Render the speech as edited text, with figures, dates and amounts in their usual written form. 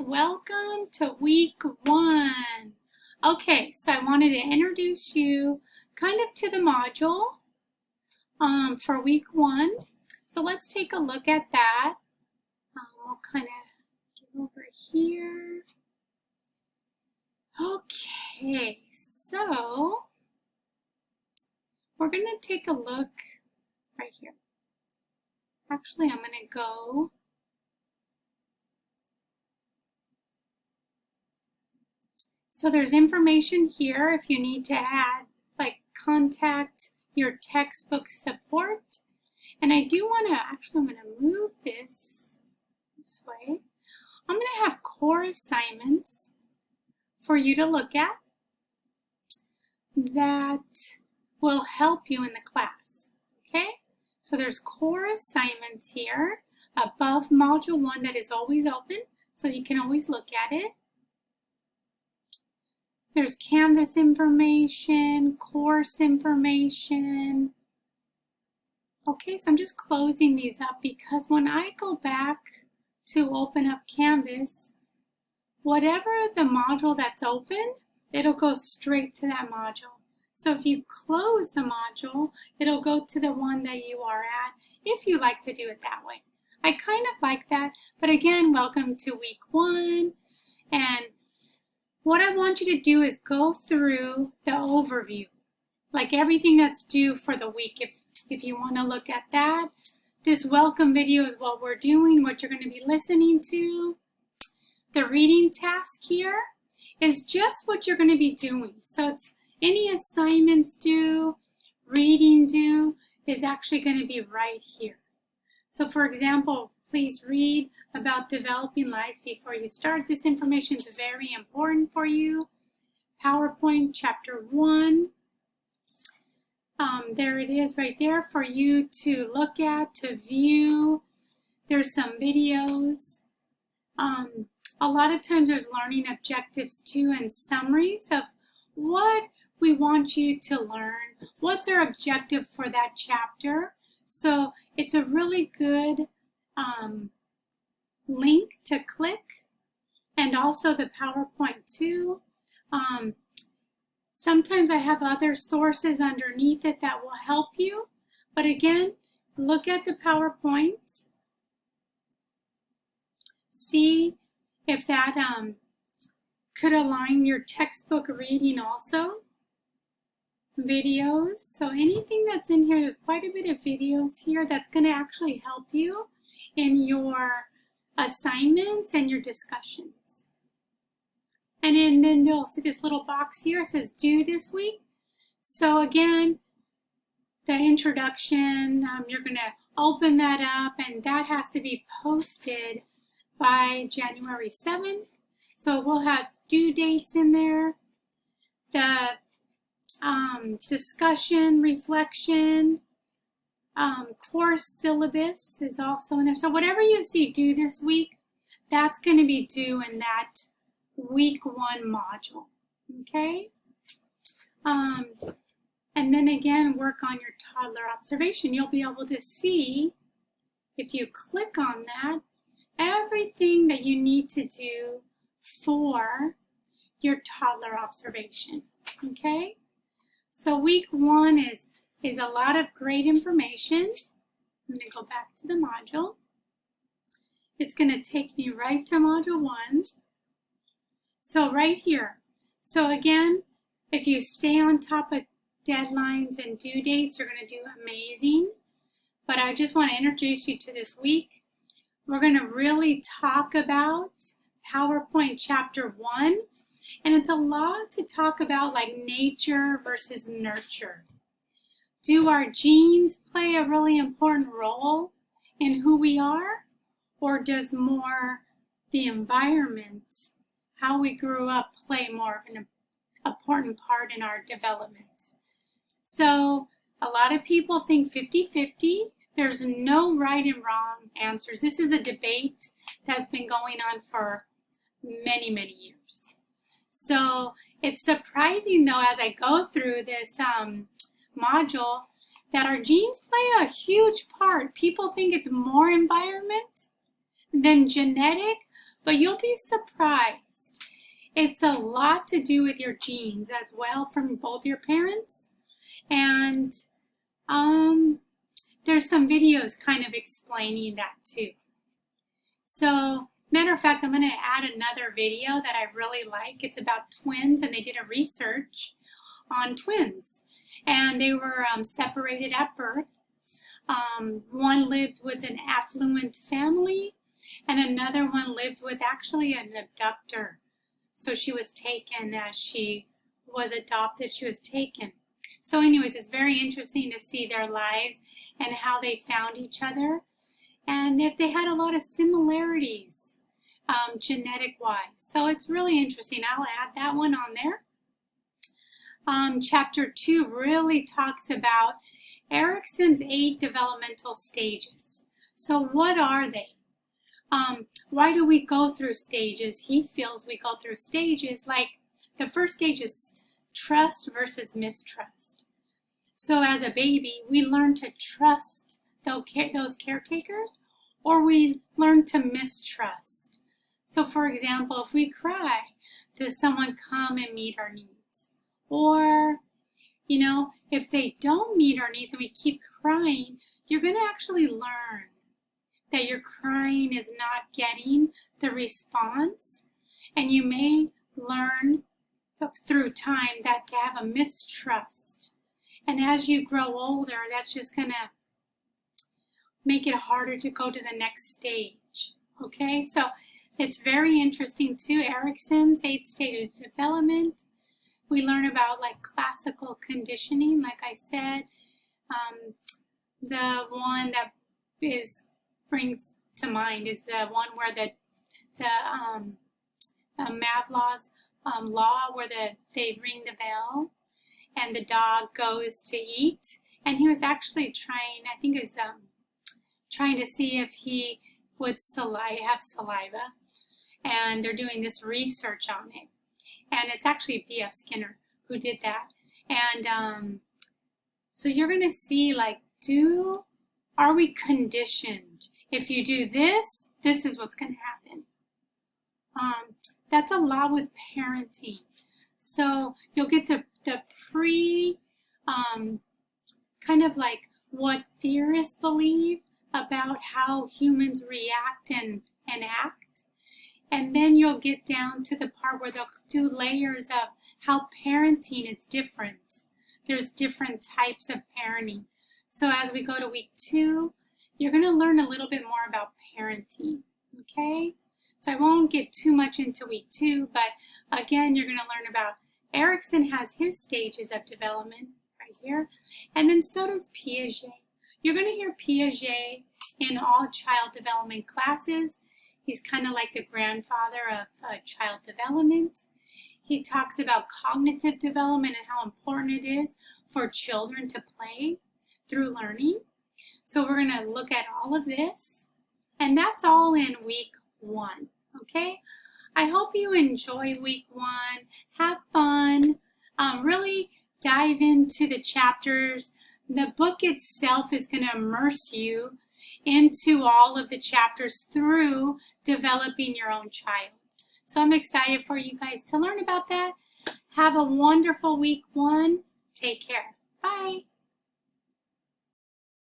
Welcome to week 1. Okay, so I wanted to introduce you kind of to the module for week 1. So let's take a look at that. We'll kind of get over here. Okay, so we're going to take a look right here. Actually, I'm going to go so there's information here if you need to add, like contact your textbook support. And I do want to, actually I'm going to move this way. I'm going to have core assignments for you to look at that will help you in the class, okay? So there's core assignments here above Module 1 that is always open, so you can always look at it. There's Canvas information, course information. Okay, so I'm just closing these up because when I go back to open up Canvas, whatever the module that's open, it'll go straight to that module. So if you close the module, it'll go to the one that you are at, if you like to do it that way. I kind of like that, but again, welcome to week 1. And what I want you to do is go through the overview, like everything that's due for the week. If you want to look at that, this welcome video is what we're doing, what you're going to be listening to. The reading task here is just what you're going to be doing. So it's any assignments due, reading due is actually going to be right here. So for example, please read about developing lives before you start. This information is very important for you. PowerPoint chapter 1. There it is right there for you to look at, to view. There's some videos. A lot of times there's learning objectives too and summaries of what we want you to learn. What's our objective for that chapter? So it's a really good link to click, and also the PowerPoint too. Sometimes I have other sources underneath it that will help you, but again, look at the PowerPoint, see if that could align your textbook reading also. Videos, so anything that's in here, there's quite a bit of videos here that's going to actually help you in your assignments and your discussions. And then you'll see this little box here, it says due this week. So again, the introduction, you're going to open that up, and that has to be posted by January 7th. So we'll have due dates in there. The discussion, reflection, course syllabus is also in there. So whatever you see due this week, that's going to be due in that week 1 module, okay? And then again, work on your toddler observation. You'll be able to see, if you click on that, everything that you need to do for your toddler observation, okay? So week 1 is a lot of great information. I'm going to go back to the module. It's going to take me right to module 1. So right here. So again, if you stay on top of deadlines and due dates, you're going to do amazing. But I just want to introduce you to this week. We're going to really talk about PowerPoint chapter 1. And it's a lot to talk about, like nature versus nurture. Do our genes play a really important role in who we are? Or does more the environment, how we grew up, play more of an important part in our development? So a lot of people think 50-50. There's no right and wrong answers. This is a debate that's been going on for many, many years. So it's surprising, though, as I go through this module, that our genes play a huge part. People think it's more environment than genetic, but you'll be surprised. It's a lot to do with your genes as well from both your parents. And there's some videos kind of explaining that too. So, matter of fact, I'm going to add another video that I really like. It's about twins, and they did a research on twins. And they were separated at birth. One lived with an affluent family, and another one lived with actually an abductor. So she was taken as she was adopted. She was taken. So anyways, it's very interesting to see their lives and how they found each other. And if they had a lot of similarities genetic-wise. So it's really interesting. I'll add that one on there. Chapter 2 really talks about Erikson's 8 developmental stages. So what are they? Why do we go through stages? He feels we go through stages like the first stage is trust versus mistrust. So as a baby, we learn to trust those caretakers, or we learn to mistrust. So for example, if we cry, does someone come and meet our needs? Or, you know, if they don't meet our needs and we keep crying, you're going to actually learn that your crying is not getting the response. And you may learn through time that to have a mistrust. And as you grow older, that's just going to make it harder to go to the next stage. Okay, so it's very interesting too. Erikson's 8 stages of development. We learn about like classical conditioning, like I said. The one that brings to mind is the one where the Mavlov's law, where they ring the bell and the dog goes to eat. And he was actually trying, I think it's trying to see if he would have saliva. And they're doing this research on it. And it's actually B.F. Skinner who did that. And so you're going to see, like, are we conditioned? If you do this, this is what's going to happen. That's a lot with parenting. So you'll get the kind of like what theorists believe about how humans react and act. And then you'll get down to the part where they'll do layers of how parenting is different. There's different types of parenting. So as we go to week 2, you're going to learn a little bit more about parenting, okay? So I won't get too much into week 2, but again, you're going to learn about Erikson has his stages of development right here, and then so does Piaget. You're going to hear Piaget in all child development classes. He's kind of like the grandfather of child development. He talks about cognitive development and how important it is for children to play through learning. So we're going to look at all of this, and that's all in week 1, okay? I hope you enjoy week 1. Have fun. Really dive into the chapters. The book itself is going to immerse you into all of the chapters through developing your own child. So I'm excited for you guys to learn about that. Have a wonderful week 1. Take care. Bye.